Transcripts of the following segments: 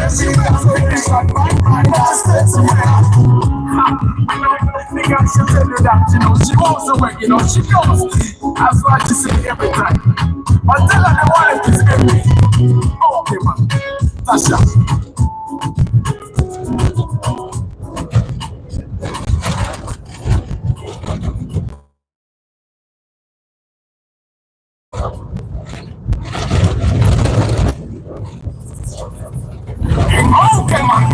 She'll tell you that, she walks away, she knows. That's why she say every time. Until I want it is empty. Okay, man. Tasha. Okay, man.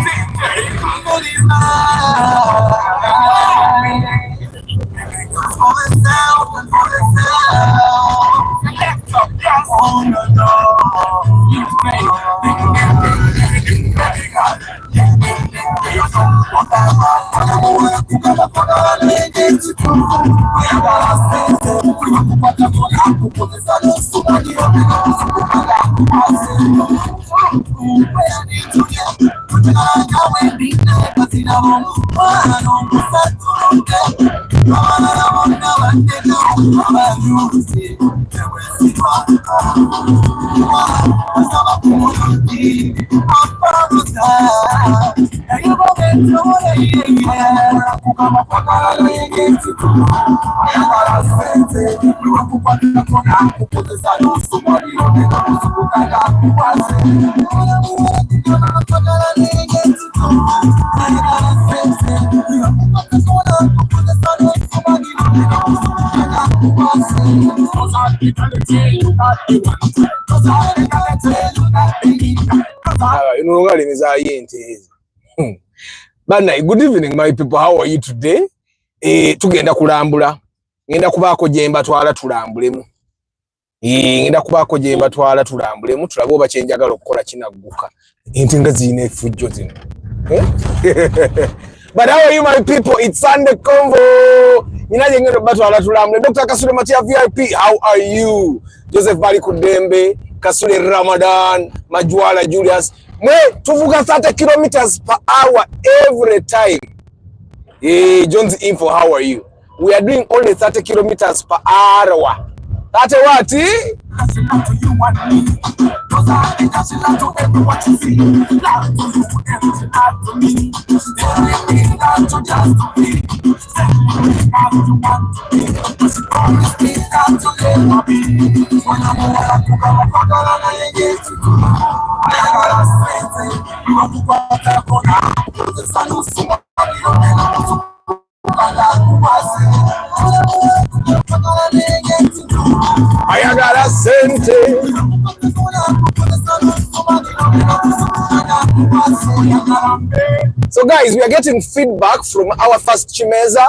Good evening, my people. How are you today? Tugenda kulambula. Ngenda kubaako jemba twala tulambulemu. Ngenda kubaako jemba twala tulambulemu. Tulabe oba kyenjagala okukola kinagguka. Ente nga zirina effujjo zino. But how are you, my people? It's Sunday Convo. Ninaje ngendo batwala tulambule. Dr. Kasule Matia VIP, how are you? Joseph Bali Kudembe, Kasule Ramadan, Majwala Julius. Tuvuga 30 kilometers per hour every time. Jones Info, how are you? We are doing only 30 kilometers per hour. That's what? Ayagala sente. So guys, we are getting feedback from our first Chimeza.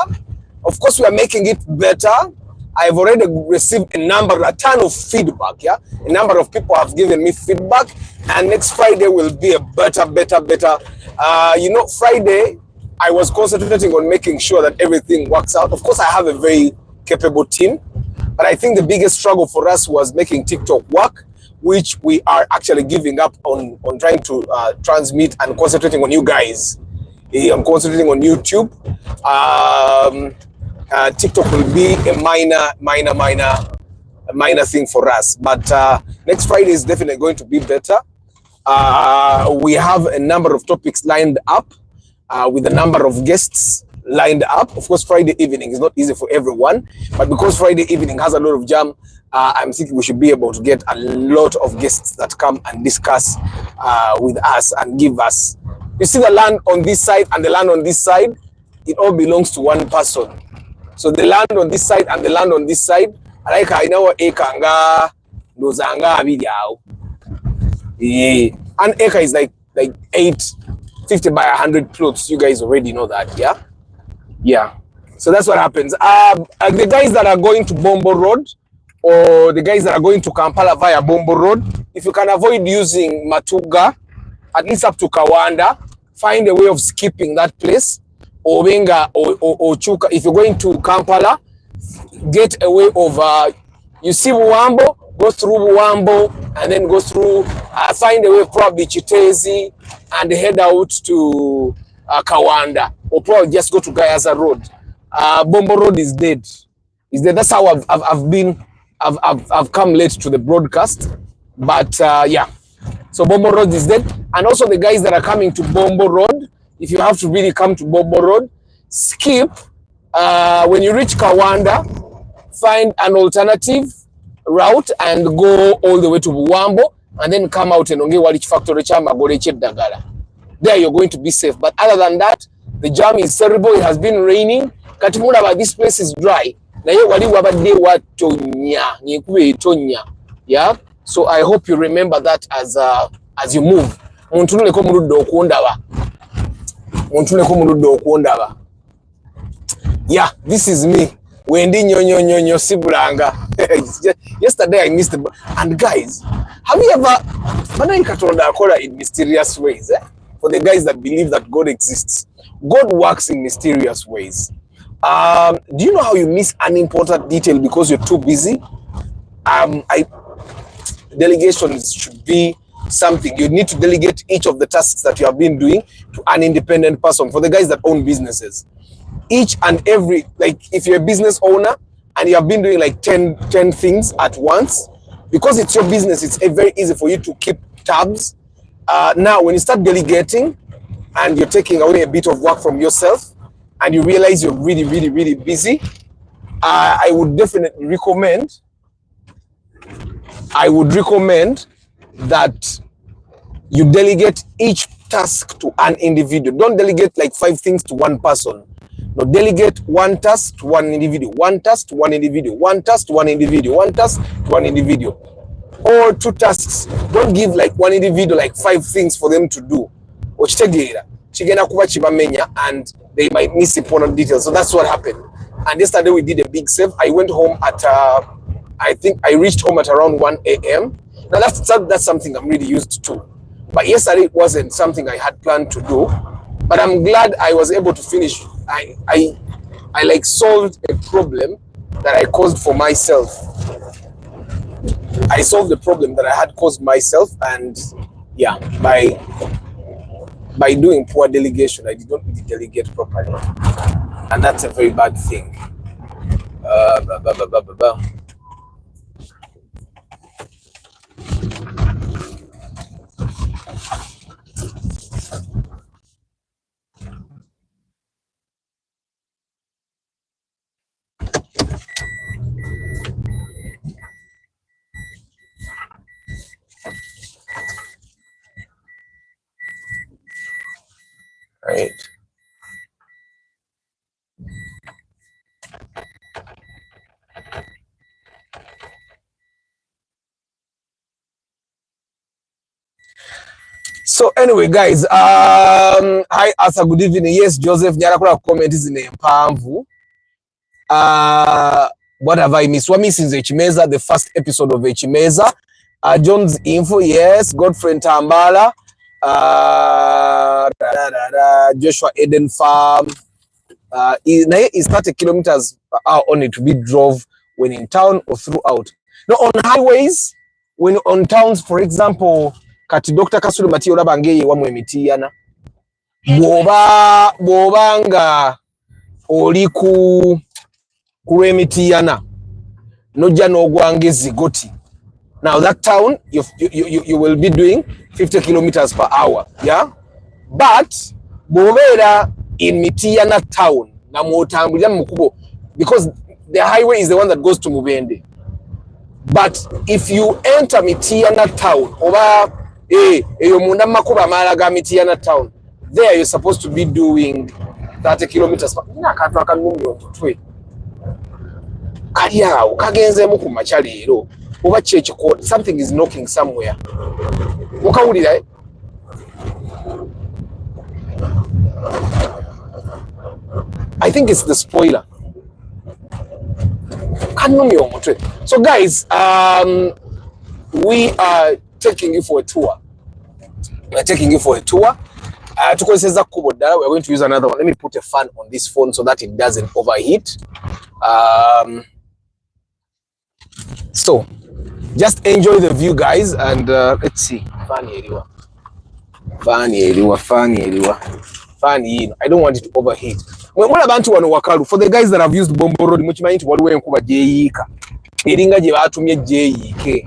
Of course, we are making it better. I've already received a ton of feedback. Yeah, a number of people have given me feedback, and next Friday will be a better. Friday, I was concentrating on making sure that everything works out. Of course, I have a very capable team, but I think the biggest struggle for us was making TikTok work, which we are actually giving up on trying to transmit and concentrating on you guys. I'm concentrating on YouTube. TikTok will be a minor thing for us, but next Friday is definitely going to be better. We have a number of topics lined up with a number of guests lined up. Of course, Friday evening is not easy for everyone, but because Friday evening has a lot of jam, I'm thinking we should be able to get a lot of guests that come and discuss with us and give us. You see the land on this side and the land on this side, it all belongs to one person. So the land on this side and the land on this side, like I know ekanga dozanga abidyao. An acre is like 850 by 100 plots. You guys already know that, yeah? Yeah. So that's what happens. The guys that are going to Bombo Road or the guys that are going to Kampala via Bombo Road, if you can avoid using Matuga, at least up to Kawanda, find a way of skipping that place. Or Wenga or Chuka. If you're going to Kampala, get a way of, you see Buwambo, go through Buwambo, and then go through, find a way probably Chitezi, and head out to Kawanda, or probably just go to Gayaza Road. Bombo Road is dead. Is dead. That's how I've come late to the broadcast, but yeah. So Bombo Road is dead. And also the guys that are coming to Bombo Road, if you have to really come to Bombo Road, skip when you reach Kawanda, find an alternative route and go all the way to Buwambo and then come out and Onge Walich Factory Chamagore Chedagala. There you're going to be safe. But other than that, the jam is terrible. It has been raining. Katimura, this place is dry. Yeah. So I hope you remember that as you move. Yeah, this is me. Yesterday I missed the. And guys, have you ever in mysterious ways? For the guys that believe that God exists, God works in mysterious ways. Do you know how you miss an important detail because you're too busy? Delegations should be something. You need to delegate each of the tasks that you have been doing to an independent person. For the guys that own businesses, each and every, like if you're a business owner and you have been doing like 10 things at once, because it's your business, it's very easy for you to keep tabs. Now, when you start delegating and you're taking away a bit of work from yourself and you realize you're really, really, really busy, I would definitely recommend that you delegate each task to an individual. Don't delegate like 5 things to one person. No, delegate one task to one individual, one task to one individual, one task to one individual, one task to one individual. Or 2 tasks. Don't give like one individual like 5 things for them to do. And they might miss important details. So that's what happened. And yesterday we did a big save. I went home at I think I reached home at around 1 a.m. Now that's something I'm really used to. But yesterday it wasn't something I had planned to do. But I'm glad I was able to finish. I like solved a problem that I caused for myself. I solved the problem that I had caused myself, and yeah, by doing poor delegation, I did not really delegate properly, and that's a very bad thing. Right. So anyway, guys, hi Asa, good evening. Yes, Joseph, nyarakula comment is in Pamvu. What have I missed? What missing Echimeza, the first episode of Echimeza. John's info, yes. Godfrey Tambala. Joshua Eden Farm. Is 30 kilometers per hour only to be drove when in town or throughout. Now on highways, when on towns, for example, kati Dr. Kasulu Matio Rabangeye wamwe mitiyana. Bobanga oli ku mitiyana. Noja no gwange zigoti. Now that town, you will be doing 50 kilometers per hour, yeah? But bobera in Mitiana town, na motambulira mukubo, because the highway is the one that goes to Mubende. But if you enter Mitiana town, oba munda makuba malaga Mitiana town, there you're supposed to be doing 30 kilometers per hour. Kaya ukagenze mu kumachaliro oba chechiko, something is knocking somewhere. Ukawulira I think it's the spoiler. So guys, we are taking you for a tour. We're taking you for a tour. We're going to use another one. Let me put a fan on this phone so that it doesn't overheat. So just enjoy the view, guys, and let's see. Funny, I don't want it to overheat. What about one wakalu? For the guys that have used Bombo Road, much mind to what we enkuba jeyika. Eringa je batumye jeyike.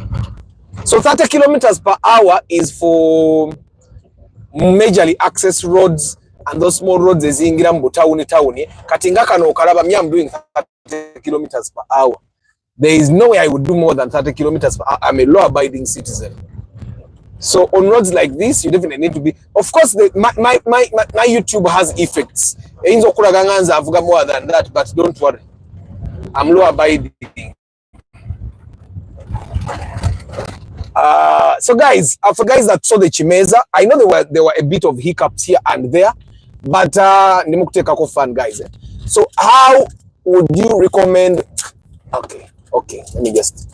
So 30 kilometers per hour is for majorly access roads and those small roads ezingira mu town katinga kano okalaba me I'm doing 30 kilometers per hour. There is no way I would do more than 30 kilometers per hour. I'm a law abiding citizen. So on roads like this, you definitely need to be. Of course, my YouTube has effects. Avuga more than that, but don't worry. I'm law abiding. So guys, for guys that saw the Chimeza, I know there were a bit of hiccups here and there, but nimukuteka fun guys. So how would you recommend? Okay, let me just.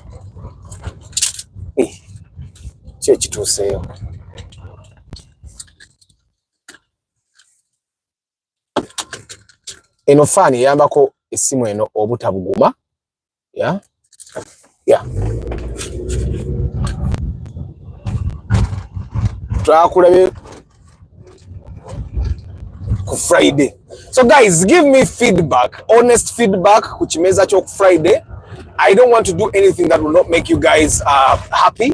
Church to say. Eno fani yambako esimu eno obutabuguma. Yeah. Twakulabe ku Friday. So guys, give me feedback, honest feedback ku Chimeza Chok Friday. I don't want to do anything that will not make you guys happy.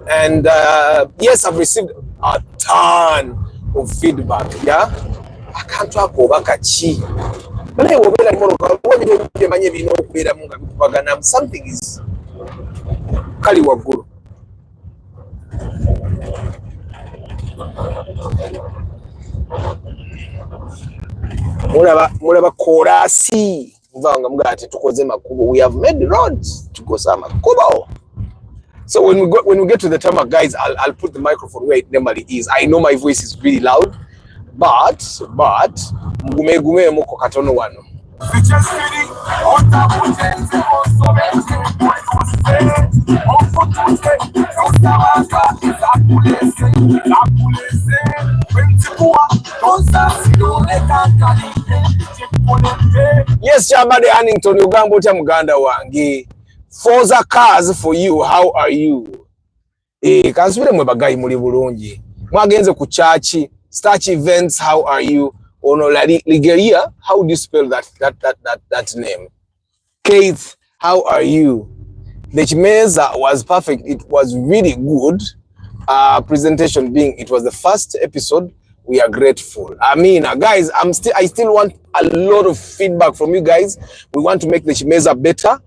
And yes, I've received a ton of feedback. Yeah, I can't talk over kachi. Something is kali waguru. Mulaba korasi mvanga mugati tukoze makubo. We have made roads tukoza makubo. So when we get to the tarmac, guys, I'll put the microphone where it normally is. I know my voice is really loud, but gume moko katono wano. Yes, Chamade Hannington Uganda cha Muganda wangi. Forza cars for you, how are you? Kansubire mwe bagayi muri bulungi. Mwagenze ku church, Starch events, how are you? Ono Ligeria, how do you spell that name? Keith, how are you? The Chimeza was perfect. It was really good. Presentation being, it was the first episode. We are grateful. I mean, guys, I still want a lot of feedback from you guys. We want to make the Chimeza better.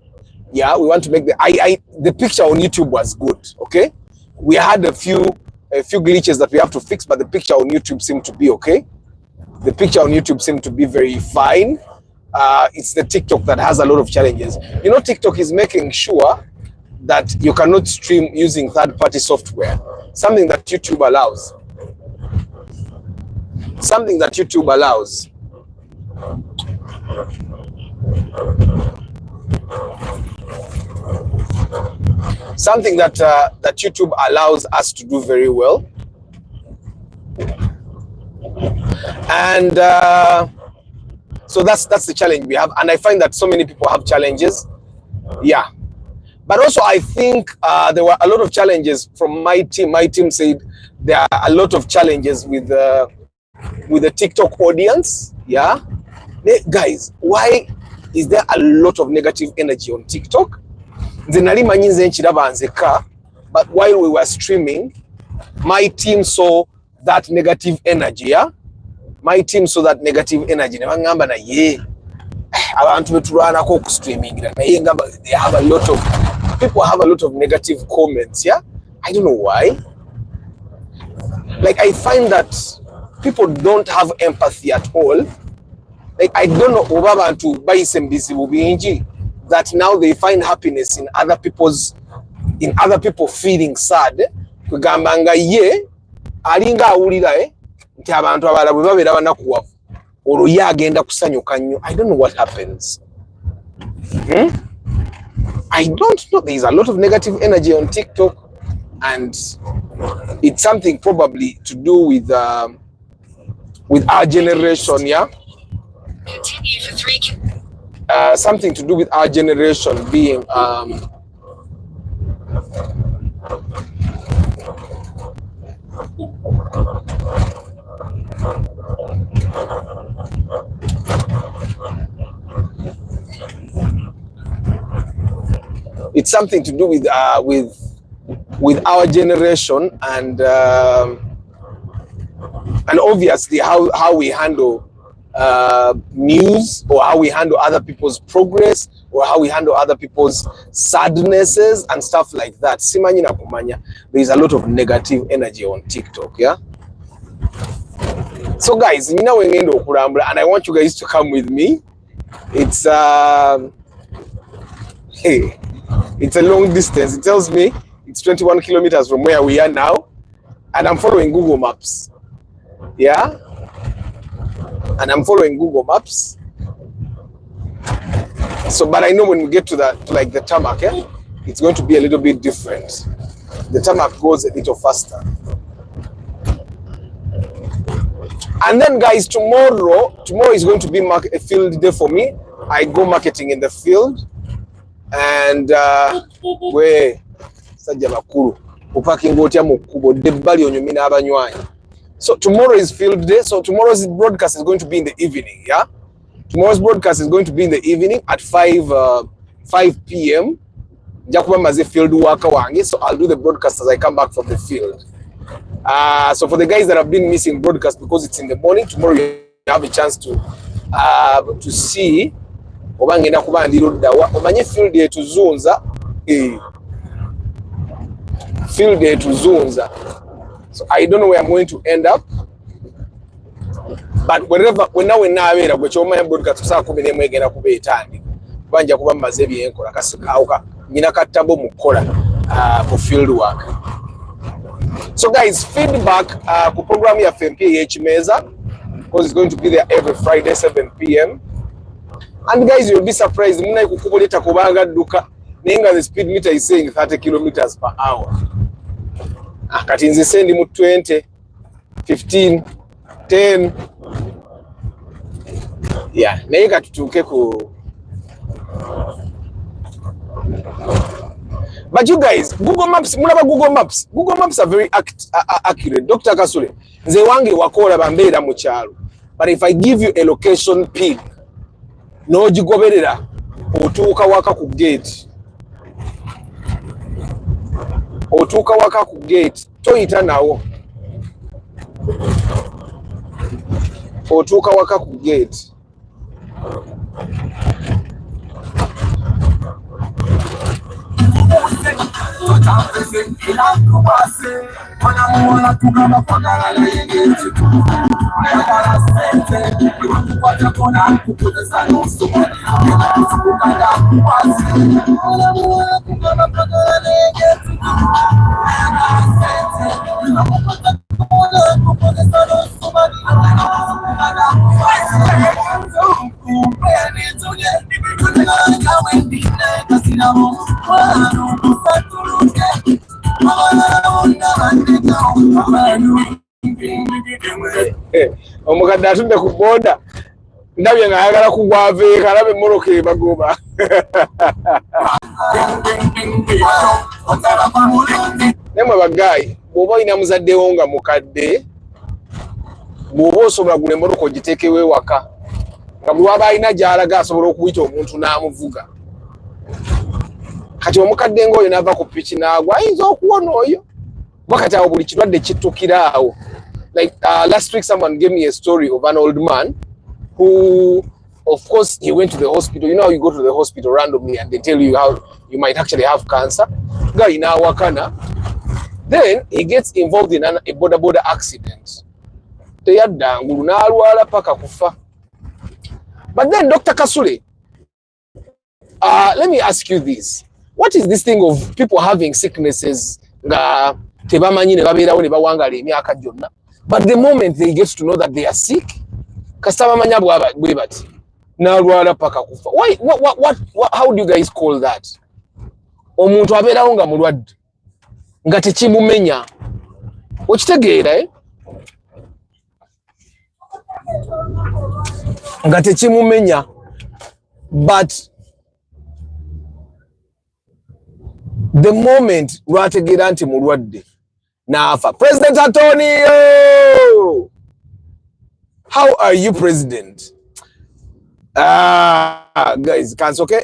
Yeah, we want to make the picture on YouTube was good. Okay, we had a few glitches that we have to fix, but the picture on YouTube seemed to be okay. The picture on YouTube seemed to be very fine. It's the TikTok that has a lot of challenges. You know, TikTok is making sure that you cannot stream using third-party software. Something that YouTube allows. Something that YouTube allows. Something that YouTube allows us to do very well. And so that's the challenge we have. And I find that so many people have challenges. Yeah. But also I think there were a lot of challenges from my team. My team said there are a lot of challenges with the TikTok audience. Yeah. Guys, why is there a lot of negative energy on TikTok? But while we were streaming, my team saw that negative energy. Yeah, my team saw that negative energy. They have a lot of people have a lot of negative comments. Yeah, I don't know why. Like, I find that people don't have empathy at all. Like, I don't know to buy some that now they find happiness in other people feeling sad. Kugambanga ye alinga awulira nti abantu abala bwe babeera banakuwavu olwo ye agenda kusanyuka nnyo. I don't know what happens. I don't know. There is a lot of negative energy on TikTok, and it's something probably to do with our generation. Yeah. Continue for 3. Something to do with our generation being it's something to do with with our generation, and obviously how we handle news, or how we handle other people's progress, or how we handle other people's sadnesses and stuff like that. Simanyi na kumanya, there is a lot of negative energy on TikTok, yeah. So guys, you know, and I want you guys to come with me. It's hey, it's a long distance. It tells me it's 21 kilometers from where we are now, and I'm following Google Maps. Yeah, and I'm following Google Maps. So, but I know when we get to like the tarmac, yeah, it's going to be a little bit different. The tarmac goes a little faster. And then, guys, tomorrow is going to be a field day for me. I go marketing in the field, and so tomorrow is field day. So tomorrow's broadcast is going to be in the evening. Yeah, tomorrow's broadcast is going to be in the evening at 5 p.m. field worker wange. So I'll do the broadcast as I come back from the field. So for the guys that have been missing broadcast because it's in the morning, tomorrow you have a chance to see obangenda kuba ndiroddawa omanye field yetu zunza field yetu zunza. So I don't know where I'm going to end up, but when nabeera gwe kyomanya broadcast saa 11 egenda kuba etandi banja kuba mmaze ebyenkola kasikawuka nyina katabo mukola for field work. So guys, feedback ku program ya FMPH Meza, because it's going to be there every Friday 7 p.m. And guys, you'll be surprised muna ikukuboleta kubanga duka nenga the speed meter is saying 30 kilometers per hour. Kati nze sendi mu 20, 15, 10. Yeah, naye katutuke ku. But you guys, Google Maps, mulaba Google Maps. Google Maps are very accurate. Dr. Kasule, nze wange wakola bambeera mu kyalo. But if I give you a location pin, no jigoberera, otuuka waka ku gate. Otuuka waka ku gate, toyita nawo. Otuuka waka ku gate. Omukadde atudde ku boda ndabye nga ayagala kugwaveeka alabe emmoloka ebagoba. Nemwe bagayi, bw'oba olina muzaddewo nga mukadde, bw'oba osobola gula emmoloka ogiteekewo ewaka nga buli waba alina gy'alaga asobola okuyita omuntu n'amuvuga. Kati omukadde ng'oyo n'ava ku piki n'agwa ayinza okuwona oyo. Kati awo buli kirwadde kittukira awo. Like last week someone gave me a story of an old man who, of course, he went to the hospital. You know how you go to the hospital randomly and they tell you how you might actually have cancer. Guy in Wakana. Then he gets involved in a border accident. But then Dr. Kasule, let me ask you this. What is this thing of people having sicknesses? But the moment they get to know that they are sick, why? What? How do you guys call that? Omuntu abeerawo nga mulwadde nga tekimumenya. Okitegeera nga tekimumenya, but the moment lwategeera nti mulwadde n'afa. President Antonio, how are you, President? Guys, it's okay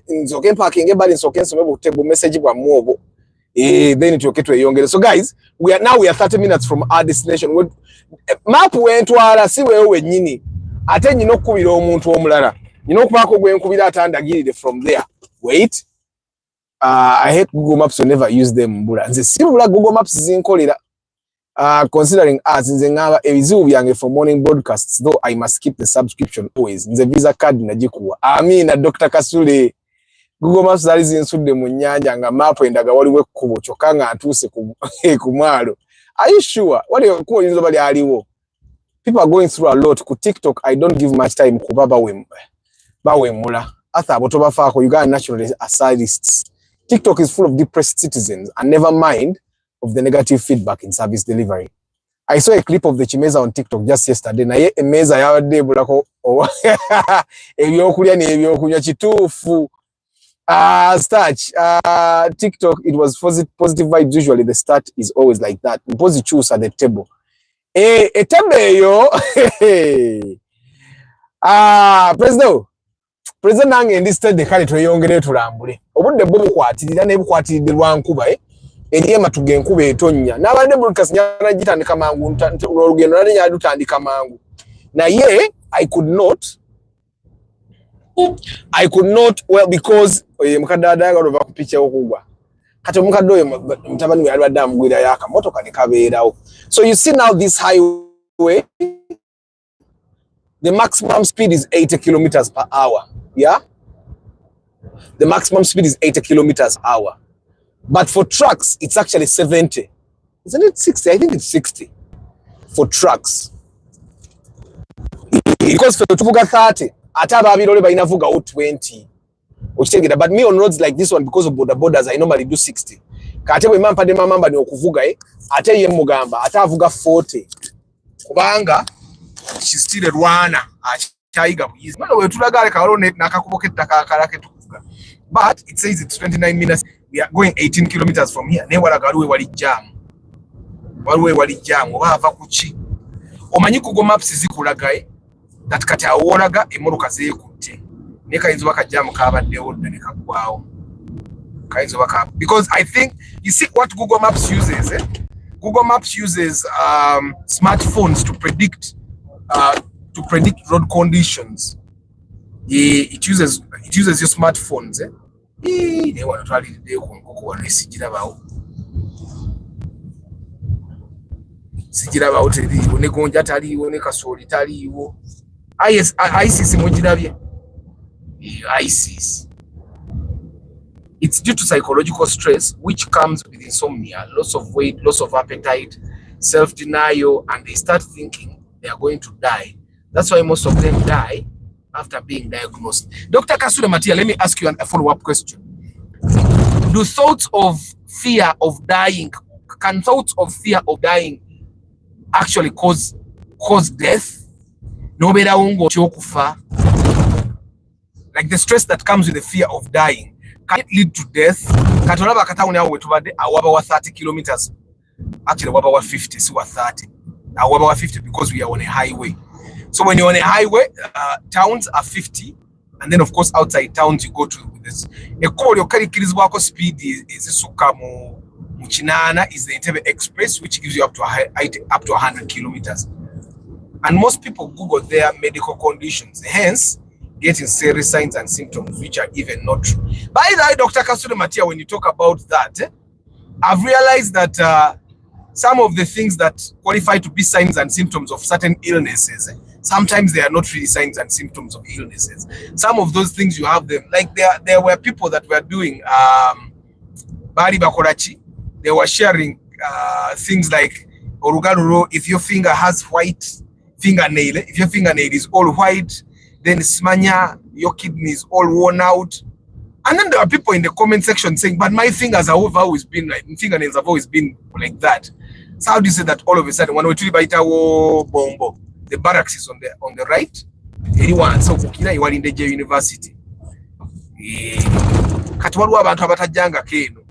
parking, but it's okay. So maybe take a message about more. then it will get to a younger. So guys, we are 30 minutes from our destination. Map went to our see where we nini. Ate nyino kubira omuntu omulala. Nyino kubako gwe nkubira atandagirire from there. Wait. I hate Google Maps to never use them mbula. Nze sibula Google Maps zinkolera. Considering as nze ngaba ebizibu byange for morning broadcasts, though I must keep the subscription always. Nze visa card najikuwa. Amina Dr. Kasule. Google Maps zali zinsudde mu nnyanja nga map endaga waliwo ekkubo kyokka nga atuuse ku mwalo. Are you sure? Wali kubo yinzo bali aliwo. People are going through a lot. Ku TikTok, I don't give much time kuba bawemula. Atha abo tobafaako, Uganda national asidists. TikTok is full of depressed citizens, and never mind of the negative feedback in service delivery. I saw a clip of the Chimeza on TikTok just yesterday. Na ye emeza yawadde bulako ebyokulya n'ebyokunywa kituufu. Starch. TikTok, it was positive vibes. Usually the start is always like that. Because you choose at the table. A table yo. President nange ndiste de kale tweyongere tulambule. Obudde bwo bukwatirira ne bukwatiridde lwankuba eriyema tugenkuba etonnya. N'abadde broadcast nyana gitandika mangu olugendo nali nyali tutandika mangu. Na ye I could not well because mukadada yagalo bakupicha okugwa. Kati omukadde oyo mutabani yali badda amugwira yaka motoka ne kabeerawo. So you see now this highway, the maximum speed is 80 kilometers per hour. Yeah? The maximum speed is 80 kilometers per hour. But for trucks, it's actually 70. Isn't it 60? I think it's 60 for trucks. Because for tuvuga 30, ataba abirole bainavuga 20. But me on roads like this one, because of borders, I normally do 60. Kate we mampa de mamamba ni okuvuga ate ye mugamba atavuga 40. Kubanga she's still rwana achaiga buyizi. Mano we tulagale kalone nakakuboketta kakalake tukuvuga. But it says it's 29 minutes. We are going 18 kilometers from here. Ne wala galuwe wali jam. Waluwe wali jam oba ava kuchi. Omanyi Google Maps zikulagaye that kati awolaga emmotoka zeekutte. Ne kayinza bakajjamu kabaddewo ne kakwawo. Kayinza baka because I think you see what Google Maps uses. Google Maps uses smartphones to predict road conditions. It uses your smartphones. Ne wano twalidde ku wano sigirabawo. Sigirabawo teriiwo ne gonja taliiwo ne kasooli taliiwo. ISIS mujirabye. ISIS. It's due to psychological stress, which comes with insomnia, loss of weight, loss of appetite, self-denial, and they start thinking they are going to die. That's why most of them die after being diagnosed. Dr. Kasule Matia, let me ask you a follow-up question. Do thoughts of fear of dying, can thoughts of fear of dying actually cause death? Like the stress that comes with the fear of dying, can it lead to death? Katolaba katawuni awo wetubadde awaba wa 30 kilometers. Actually awaba wa 50, so wa 30. Awaba wa 50 because we are on a highway. So when you're on a highway, towns are 50, and then of course outside towns you go to this. Ekkubo lyokalikirizibwako speed ezisukka mu Kinana is the Entebbe Express, which gives you up to 100 kilometers. And most people Google their medical conditions, hence getting serious signs and symptoms, which are even not true. By the way, Dr. Kasule Matia, when you talk about that, I've realized that some of the things that qualify to be signs and symptoms of certain illnesses, sometimes they are not really signs and symptoms of illnesses. Some of those things you have them, like there were people that were doing Bari Bakorachi, they were sharing things like Orugaruro, if your finger has white fingernail, if your fingernail is all white, then smanya, your kidney is all worn out. And then there are people in the comment section saying, but my fingers have always been like, fingernails have always been like that. So how do you say that all of a sudden, when we treat bombo, the barracks is on the right, anyone so kukina you are in the J University. Kati waliwo abantu abatajjanga keno.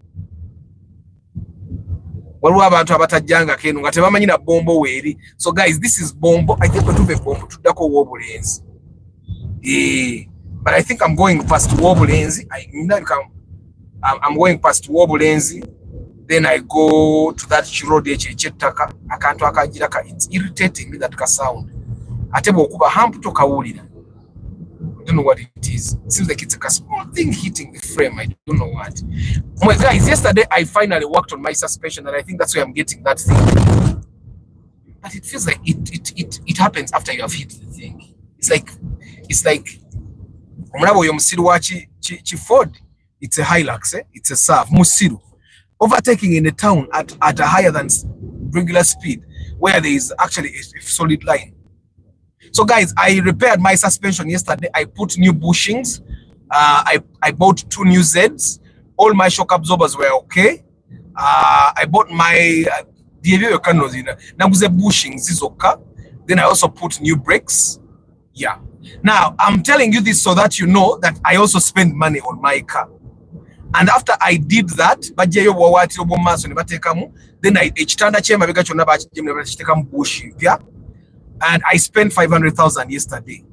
Waliwo abantu abatajjanga keno nga tebamanyi na bombo weeri. So guys, this is bombo. I think wetuve bombo tuddako w'obulenzi. But I think I'm going past w'obulenzi. I'm going past w'obulenzi. then I go to that road echettaka akantu akagiraka. It's irritating me, that ka sound ate bwokuba hamp tokawulira. I don't know what it is. It seems like it's like a small thing hitting the frame. I don't know what. My guys, yesterday I finally worked on my suspension, and I think that's where I'm getting that thing. But it feels like it happens after you have hit the thing. It's like Omulabo yo musiru wa chi Ford. It's a Hilux, eh? It's a SAF. Musiru. Overtaking in the town at a higher than regular speed, where there is actually a solid line. So guys, I repaired my suspension yesterday. I put new bushings. I bought 2 new Zs. All my shock absorbers were okay. I bought my bushings. Then I also put new brakes. Yeah. Now, I'm telling you this so that you know that I also spend money on my car. And after I did that, then and I spent 500,000 yesterday,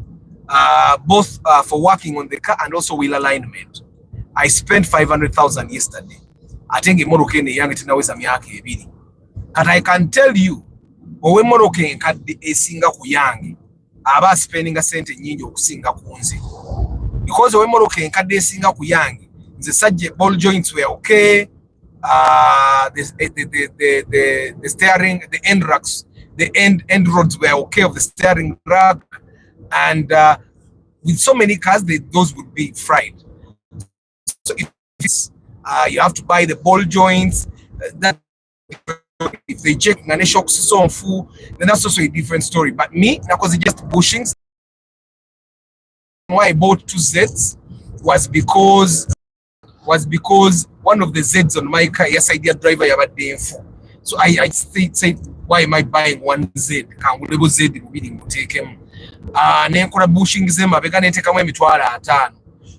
both for working on the car and also wheel alignment. I spent 500,000 yesterday. I think and I can tell you, owe moroke nkadde esinga ku yange aba spending a sente nyingi okusinga kunze, because owe moroke nkadde esinga ku yange nze sajje ball joints were okay, the steering, the end racks, the end rods were okay of the steering rack, and with so many cars those would be fried. So you have to buy the ball joints, that if they check ngane shocks so full, then that's also a different story. But me, because it's just bushings. Why I bought 2 Zs was because one of the Zs on my car, yes, I did driver yabadde for. So I said, why am I buying 1 Z? Can we Z really take him? Nenkola bushings them abega netekamu emitwalo 5.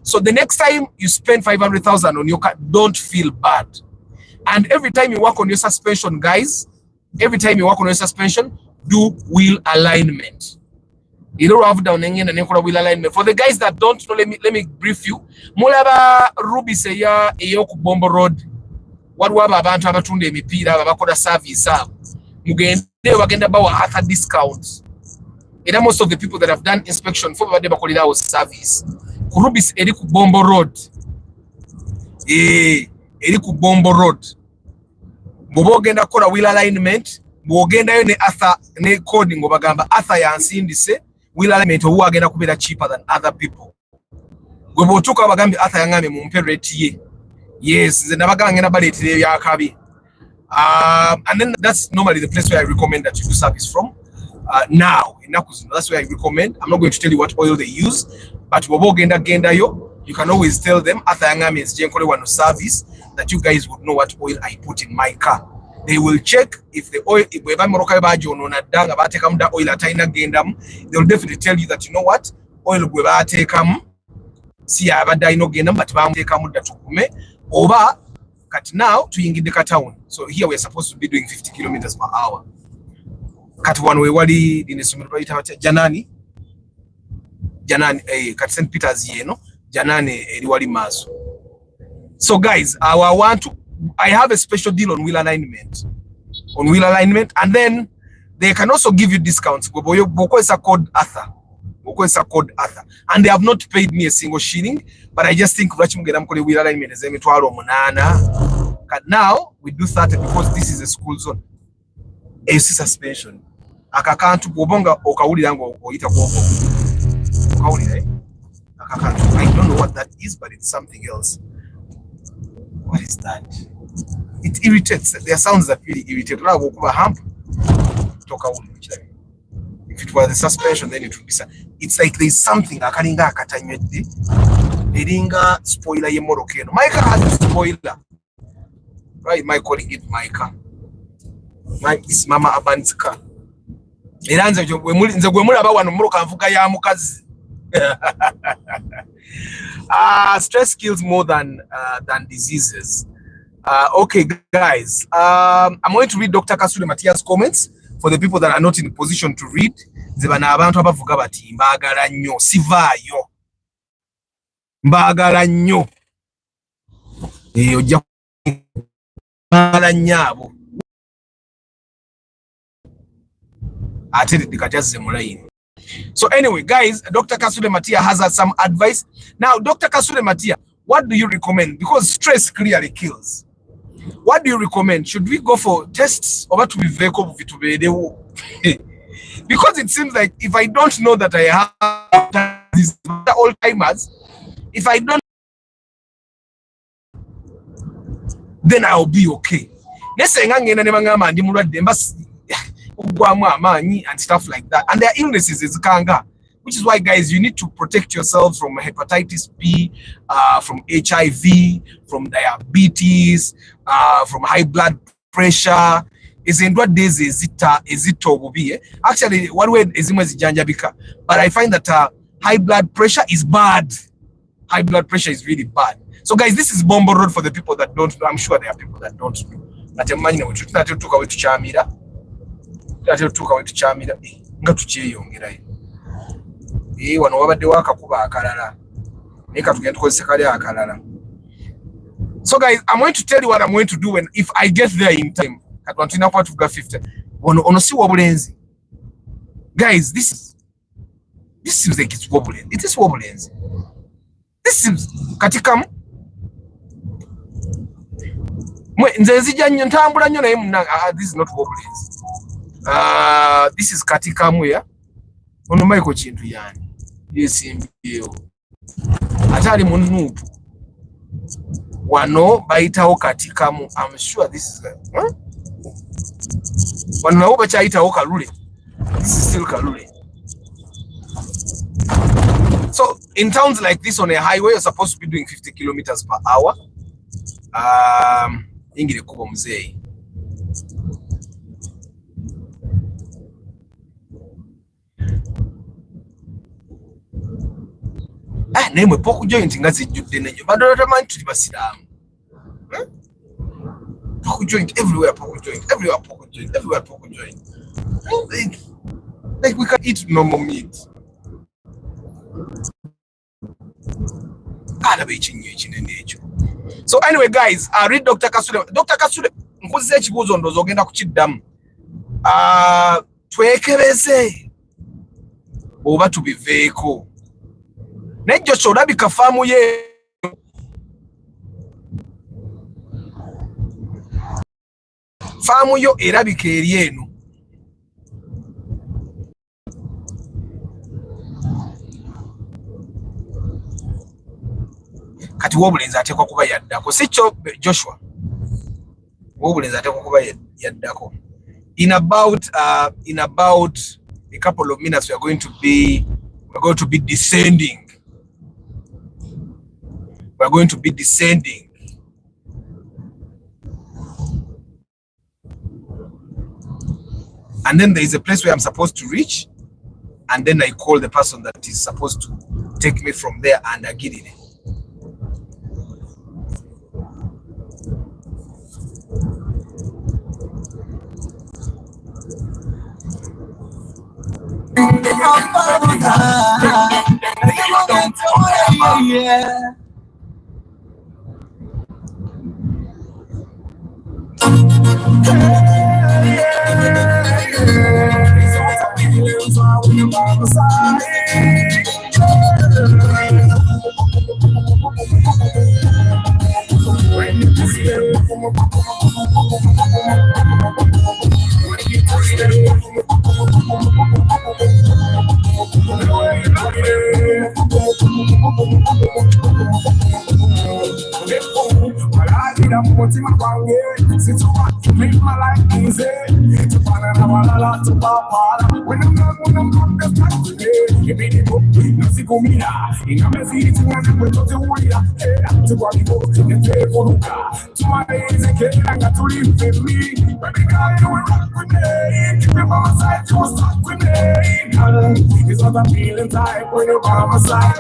So the next time you spend 500,000 on your car, don't feel bad. And every time you work on your suspension, guys, do wheel alignment. You don't have down and wheel alignment. For the guys that don't know, let me brief you. Mulaba Ruby say ya eyoku Bombo Road. What waba abantu abatunda emipira babakola service abo. Mugende bagenda bawa other discounts. And most of the people that have done inspection for babade bakolira was service. Ruby eri ku Bombo Road. Eri ku Bombo Road. Bobogenda kola wheel alignment, bogenda yo ne Arthur ne coding obagamba Arthur yansindise wheel alignment owo agenda kubera cheaper than other people. Gwe botuka bagambi Arthur yangame mu mpe rate ye. Yes, nze nabaga ngenda baletire bya kabi. And then that's normally the place where I recommend that you do service from. Now, in Nakuzino, that's where I recommend. I'm not going to tell you what oil they use, but genda yo, you can always tell them Arthur yangame is jenkole one service, that you guys would know what oil I put in my car. They will check if the oil, if they'll definitely tell you that, you know what, oil si abadde ino genda but bamuteekamu dda tukume oba kati now tuyingidde ka town. So here we are supposed to be doing 50 kilometers per hour. Kati wano we wali dinesomero bayita Janani kati St. Peter's yeno Janani eri wali maaso. So guys, I have a special deal on wheel alignment. And then they can also give you discounts. Boko is a code Arthur. And they have not paid me a single shilling, but I just think wheel alignment is now we do 30 because this is a school zone. AC suspension. Akakantu bobonga okawulira ngo oyita kwoko. Okawulira akakantu. I don't know what that is, but it's something else. What is that? It irritates. There are sounds that really irritate. If it was the suspension, then it would be. It's like there's something. Akaringa akatanywedde. Eringa spoiler ye morokeno. My car has a spoiler. Right? My calling it my car. It's Mama Aban's car. Iranze nze gwe mulaba wano moroka nvuga ya mukazi. Stress kills more than diseases. Okay, guys. I'm going to read Dr. Kasule Matias' comments for the people that are not in a position to read. Zebana abantu abavuga bati mbagala nnyo sivaayo. Mbagala nnyo. Ojja mala nnyabo ate kajazze mu line. So anyway, guys, Dr. Kasule Matia has some advice. Now, Dr. Kasule Matia, what do you recommend? Because stress clearly kills. What do you recommend? Should we go for tests or to be vehicle? Because it seems like if I don't know that I have these Alzheimer's, if I don't, then I'll be okay. Let's say and stuff like that. And their illnesses is kanga, which is why, guys, you need to protect yourselves from hepatitis B, from HIV, from diabetes, from high blood pressure. Is in what days is it will be? Actually, one way is janjabika, but I find that high blood pressure is bad. High blood pressure is really bad. So, guys, this is Bombo Road for the people that don't know. I'm sure there are people that don't know. So guys, I'm going to tell you what I'm going to do when if I get there in time. Guys, this seems like it's wobbling. It is wobbling. This seems katikam. This is not wobbling. This is katikamu ya ono maiko chintu yani yesimbiyo atali munupu wano baitaho katikamu. I'm sure this is wano nabo bachaitaho kalule. This is still kalule. So in towns like this on a highway you're supposed to be doing 50 kilometers per hour. Ingire kubo mzee. Name poku joint ngazi judde nenyo badota man tuli basilamu. Poku joint everywhere, poku joint everywhere, poku joint everywhere, poku joint. Like we can eat normal meat. So anyway, guys, I read Dr. Kasule. Dr. Kasule, nkuze ekibuzo ndozo ogenda kukiddamu. Twekebeze oba tubiveeko. Nejjo kyolabika faamu ye faamu yo erabika eri eno. Kati wobulenzi ateekwa kuba yaddako si kyo Joshua, wobulenzi ateekwa kuba yaddako. In about a couple of minutes we're going to be descending. We're going to be descending. And then there is a place where I'm supposed to reach. And then I call the person that is supposed to take me from there and I get in it. Yeah. mutima kwange situma to make my life easy to find out what I like to papa when I'm not the time today you be the book music mira inamezi tuana kwetu tulia to what you go to the table to my days and kila tulipe me baby girl you will rock with me keep me by my side you will stuck with me it's what I'm feeling type when you're by my side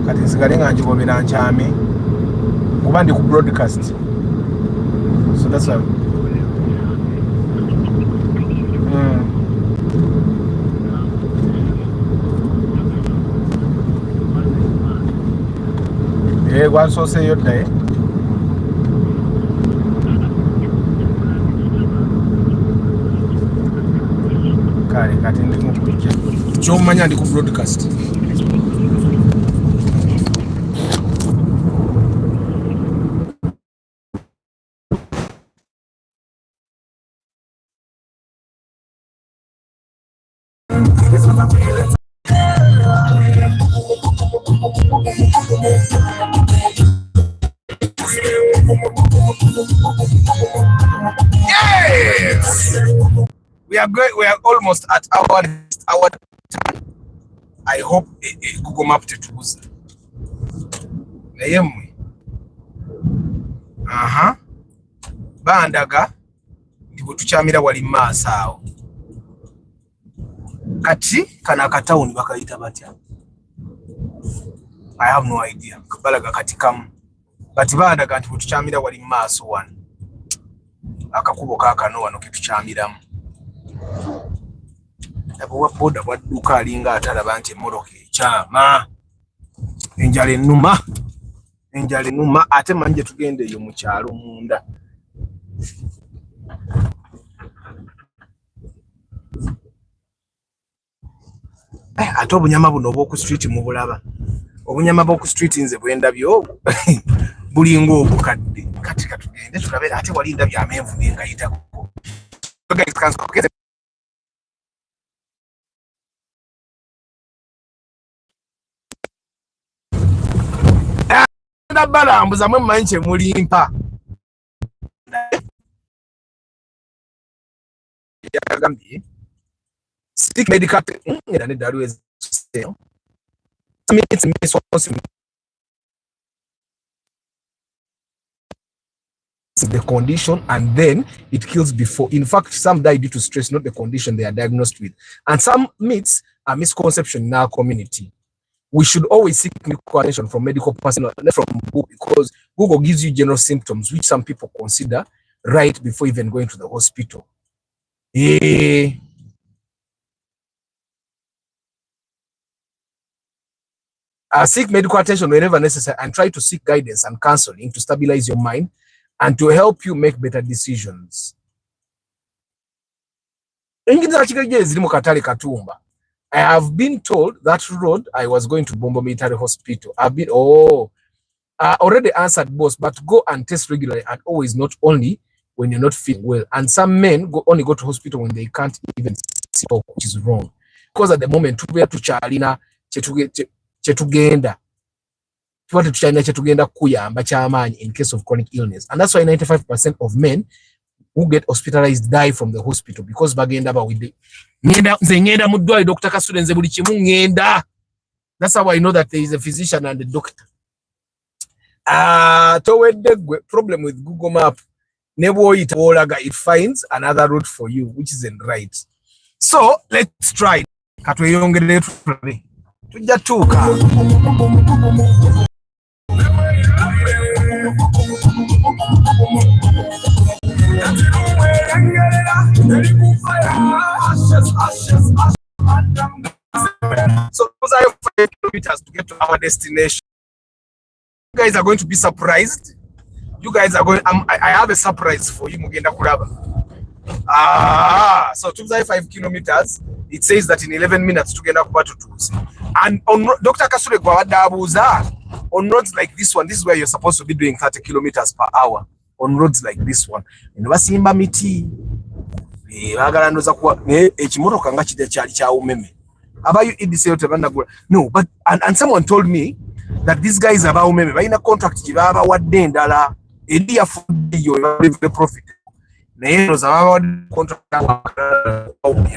kati nsigale nga njigobera nkyame kuba ndi ku broadcast, so that's why gwansoseeyo ddaye kale kati ndimukujja kyomumanya ndi ku broadcast. Yes, we are great. We are almost at our time. I hope Google Map tetubuza naye mmwe bandaga ndi bwe tukyamira wali maaso awo. Kati kana akatawuni bakayita batya? I have no idea. Kabalaga kati kamu kati bandaga nti bwe tukyamira wali maaso wano akakubo kaakano wano ke tukyamiramu. Abo boda bwadduka alinga atalaba nti emmoroka ekyama. Enjala ennuma ate manje tugende eyo mu kyalo munda. Ate obunyama buno obw'oku street mubulaba. Obunyama bw'oku street nze bwendabyo bulinga obukadde. Kati katugende tulabe ate wali ndabyo amenvu ngayitako. Balambuza mwe mmanyi kye mulimpa. Yagambye seek medical era ne dalu resale. The condition and then it kills before. In fact, some die due to stress, not the condition they are diagnosed with. And some myths are misconception in our community. We should always seek medical attention from medical personnel, not from Google, because Google gives you general symptoms, which some people consider right before even going to the hospital. Seek medical attention whenever necessary and try to seek guidance and counseling to stabilize your mind and to help you make better decisions. I have been told that road I was going to Bombo Military Hospital. I already answered both, but go and test regularly and always, not only when you're not feeling well. And some men only go to hospital when they can't even see, which is wrong. Because at the moment, we have to Charina chetugenda kuyamba kyamaanyi in case of chronic illness. And that's why 95% of men who get hospitalized die from the hospital because bagenda bawide ngenda mu ddwaliro Dr. Kasule nze buli kimu ngenda. That's how I know that there is a physician and a doctor. Towedde gwe problem with Google Map ne bwoyita olaga it finds another route for you which isn't right. So let's try. Katweyongere tulabe tujja tuuka. So those are 5 kilometers to get to our destination. You guys are going to be surprised. You guys are going. I have a surprise for you, Mugenda Kuraba. So 5 kilometers. It says that in 11 minutes to get up to tools. And on Dr. Kasule Gwadabuza, on roads like this one, this is where you're supposed to be doing 30 kilometers per hour. On roads like this one. In Wasimba Miti, no, but and someone told me that these guys about umeme balina contract gibaba wadde endala edi ya yo the profit naye no zaba contract wa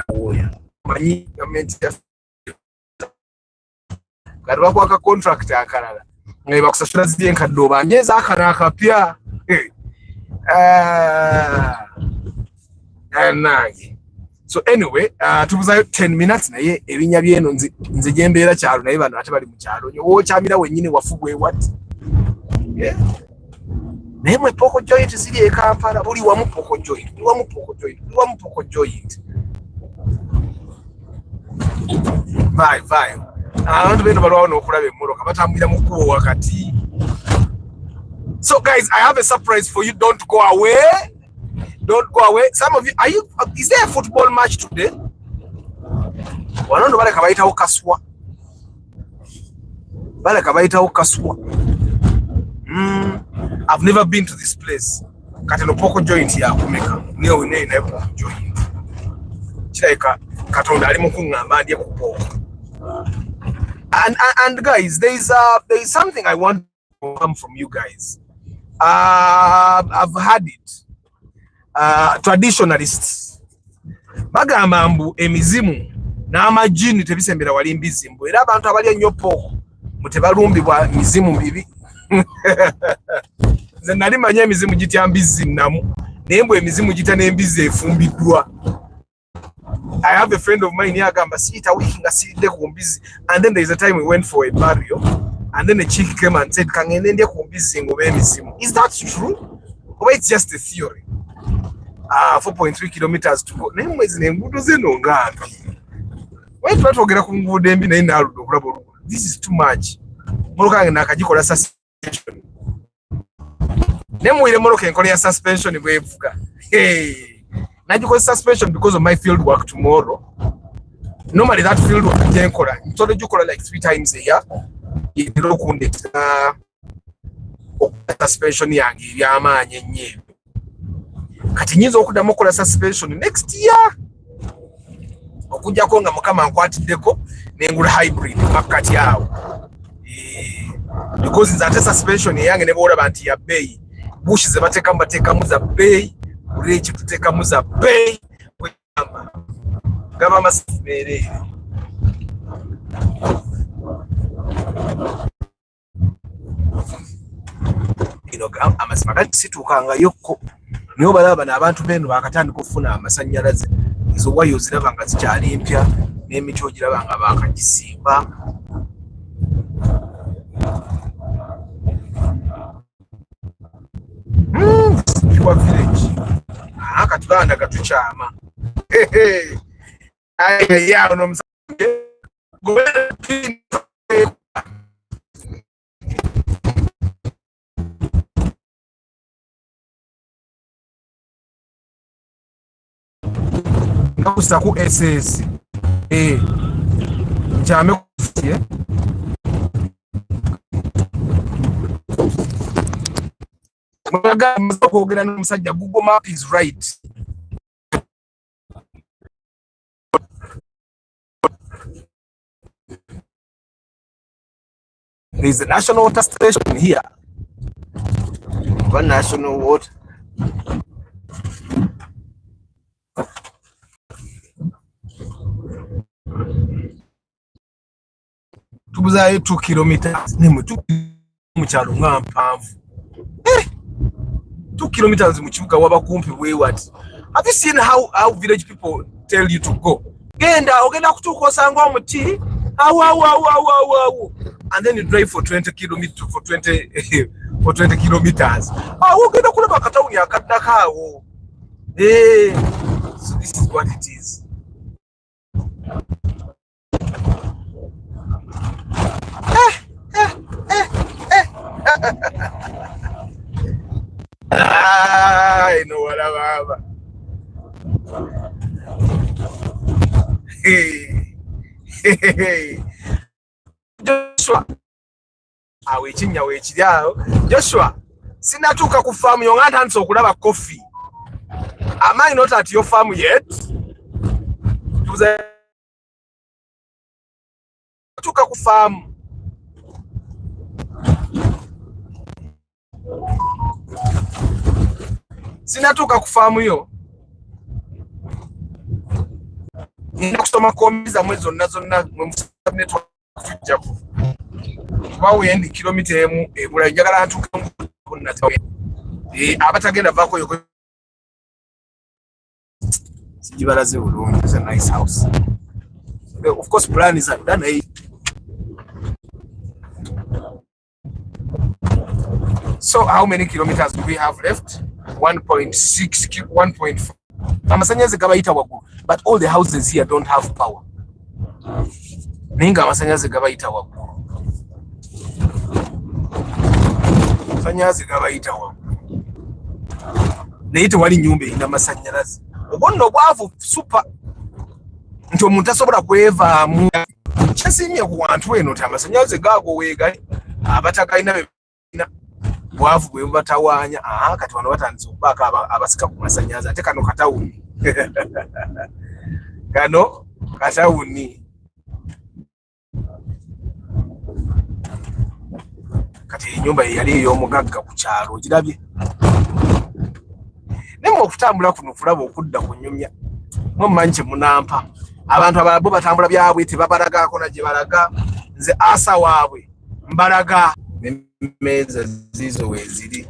oya manyi government ya garwa kwa ka contract akalala ngai bakusashura zidye nkaddo banjeza akana akapya nange. So anyway, tubuza 10 minutes naye ebinya byeno nze gyembeera kyalo naye bano ate bali mu kyalo wo kyamira wennyini wafugwe what naye mwe poko joint ziri e Kampala buli wamu poko joint vai abantu beno balwawo n'okulaba emmoroka batambulira mu kkubo wakati. So guys, I have a surprise for you. Don't go away. Some of you, is there a football match today? Wanondo bale kabaitawo kaswa. I've never been to this place. Katelo poko joint ya kumeka. Niyo ne poko joint. Chiraika katonda ali mu kungamba ndiye kupoko. And guys, there is something I want to come from you guys. I've had it. Traditionalists bagamba mbu emizimu n'amajini tebisembera wali mbizimbu era abantu abali ennyo poko mutebalumbibwa mizimu bibi. Nze nali manya emizimu gitya mbizi namu naye mbu emizimu gita n'embizi efumbiddwa. I have a friend of mine yagamba siita wiki nga siridde ku mbizi, and then there is a time we went for a burial and then a chick came and said kangende ndye ku mbizi ngoba emizimu. Is that true or it's just a theory? 4.3 kilometers to go. Naye mwezi n'enguudo zeno ngambi. Why twatwogera ku nguudo embi naye naaludde okulaba oluguudo? This is too much. Moloka yange nakagikola suspension. Ne muwire moloka enkola ya suspension bwevuga. Najikola suspension because of my field work tomorrow. Normally that field work njenkola. Ntole jukola like 3 times a year. Ndiro kundeta suspension yange byamaanye nnyo. Kati nyinza okuddamu okola suspension next year okujjako nga mukama nkwatiddeko nengula hybrid makati awo because nze ate suspension yange ne boolaba nti ya bbeeyi bush ze bateekamu za bbeeyi buleki tuteekamu za bbeeyi gaba amasifu meereere. Amazima gatisituukangayo niyo balaba n'abantu beno bakatandika okufuna amasannyalaze. Ezo wayo oziraba nga zikyali mpya n'emiti ogiraba nga bakagisimba. Kiwa village akatuganda gatukyama yawo n'omusajja Kusaku SS chame kufiye mwaga mzokogera n'omusajja Google Map is right. There is a national water station here. One national water. Tubuzayo 2 kilometers ne mu kyalo nga mpanvu 2 kilometers mu kibuga waba kumpi we what. Have you seen how village people tell you to go? Ogenda kutuuka osanga omuti awu and then you drive for 20 kilometers for 20 kilometers. Ogenda kulaba katawuni akaddako awo. So this is what it is. I know what I'm Hey. Joshua. Awechinya wechirao. Joshua, sinatuka ku farm yongata nso okulaba coffee. Am I not at your farm yet? Tuka ku farm. sinatuuka ku faamu yo nina kusoma kombi zammwe zonna netwakujjako bawuyendi kilomita emu ebula njagala ntuuke abatagenda vaako sijibalaze bulungi. It's a nice house. Of course plan is done. So how many kilometers do we have left? 1.6 1.4. Amasanyalaze gabayita waggulu, but all the houses here don't have power. Ninga amasanyalaze gabayita waggulu. Amasanyalaze gabayita waggulu. Naye tewali nnyumba erina amasanyalaze. Obonna obwavu super. Nti omuntu asobola kwevaamu. Kyasimye ku wantu eno nti amasanyalaze gaago weegali abatagalina bebina bwavu bwe batawaanya. Kati wano batandise okubaako abasika ku masanyalaze ate kano katawuni. Kano katawuni. Kati ennyumba yali ey'omugagga ku kyalo ogirabye. Nemo okutambula kuno kulaba okudda ku nnyumya. Mumanyi kye munampa. Abantu abalabo batambula byabwe tebabalagaako na gye balaga. Nze asa waabwe mbalaga. Emmeeza zizo weeziri.